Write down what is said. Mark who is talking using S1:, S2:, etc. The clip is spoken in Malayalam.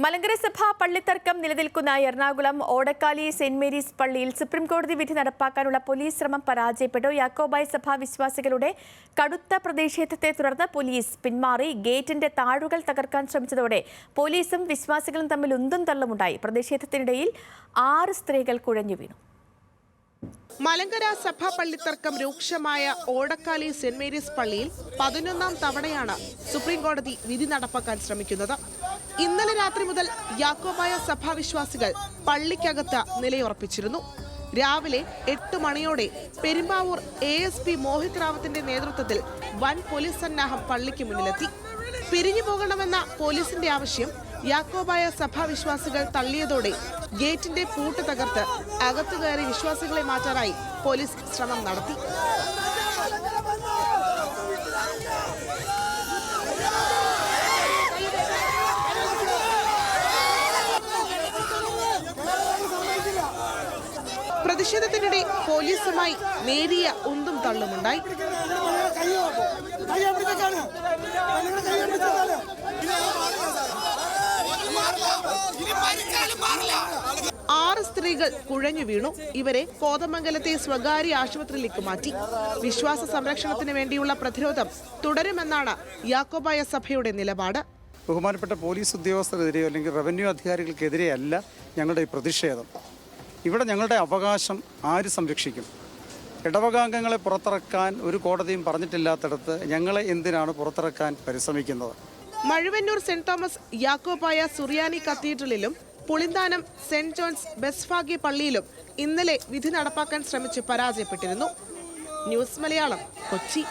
S1: മലങ്കര സഭ പള്ളിത്തർക്കം നിലനിൽക്കുന്ന എറണാകുളം ഓടക്കാലി സെന്റ് മേരീസ് പള്ളിയിൽ സുപ്രീംകോടതി വിധി നടപ്പാക്കാനുള്ള പോലീസ് ശ്രമം പരാജയപ്പെട്ടു. യാക്കോബായ സഭാ വിശ്വാസികളുടെ കടുത്ത പ്രതിഷേധത്തെ തുടർന്ന് പോലീസ് പിന്മാറി. ഗേറ്റിന്റെ താഴുകൾ തകർക്കാൻ ശ്രമിച്ചതോടെ പോലീസും വിശ്വാസികളും തമ്മിൽ ഉന്തും തള്ളുമുണ്ടായി. പ്രതിഷേധത്തിനിടയിൽ 6 സ്ത്രീകൾ കുഴഞ്ഞു വീണു.
S2: മലങ്കര സഭാ പള്ളിത്തർക്കം രൂക്ഷമായ ഓടക്കാലി സെന്റ് മേരീസ് പള്ളിയിൽ 11ാം തവണയാണ് സുപ്രീംകോടതി വിധി നടപ്പാക്കാൻ ശ്രമിക്കുന്നത്. ഇന്നലെ രാത്രി മുതൽ യാക്കോബായ സഭാവിശ്വാസികൾ പള്ളിക്കകത്ത് നിലയുറപ്പിച്ചിരുന്നു. രാവിലെ 8 മണിയോടെ പെരുമ്പാവൂർ ASP മോഹിത് റാവത്തിന്റെ നേതൃത്വത്തിൽ വൻ പോലീസ് സന്നാഹം പള്ളിക്ക് മുന്നിലെത്തി. പിരിഞ്ഞു പോകണമെന്ന പോലീസിന്റെ ആവശ്യം യാക്കോബായ സഭാവിശ്വാസികൾ തള്ളിയതോടെ ഗേറ്റിന്റെ പൂട്ട് തകർത്ത് അകത്തു കയറി വിശ്വാസികളെ മാറ്റാനായി പോലീസ് ശ്രമം നടത്തി. പ്രതിഷേധത്തിനിടെ പോലീസുമായി നേരിയ ഉന്തും തള്ളുമുണ്ടായി. 6 സ്ത്രീകൾ കുഴഞ്ഞു വീണു. ഇവരെ കോതമംഗലത്തെ സ്വകാര്യ ആശുപത്രിയിലേക്ക് മാറ്റി. വിശ്വാസ സംരക്ഷണത്തിന് വേണ്ടിയുള്ള പ്രതിരോധം തുടരുമെന്നാണ് യാക്കോബായ സഭയുടെ നിലപാട്.
S3: ബഹുമാനപ്പെട്ട പോലീസ് ഉദ്യോഗസ്ഥരെതിരെയോ അല്ലെങ്കിൽ റവന്യൂ അധികാരികൾക്കെതിരെയല്ല ഞങ്ങളുടെ ഈ പ്രതിഷേധം. ഇവിടെ ഞങ്ങളുടെ അവകാശം ആര് സംരക്ഷിക്കും? ഇടവകാംഗങ്ങളെ പുറത്തിറക്കാൻ ഒരു കോടതിയും പറഞ്ഞിട്ടില്ലാത്തിടത്ത് ഞങ്ങളെ എന്തിനാണ് പുറത്തിറക്കാൻ പരിശ്രമിക്കുന്നത്?
S2: മഴുവന്നൂർ സെന്റ് തോമസ് യാക്കോബായ സുറിയാനി കത്തീഡ്രലിലും പുളിന്താനം സെന്റ് ജോൺസ് ബെസ്ഫാഗി പള്ളിയിലും ഇന്നലെ വിധി നടപ്പാക്കാൻ ശ്രമിച്ച് പരാജയപ്പെട്ടിരുന്നു. ന്യൂസ് മലയാളം, കൊച്ചി.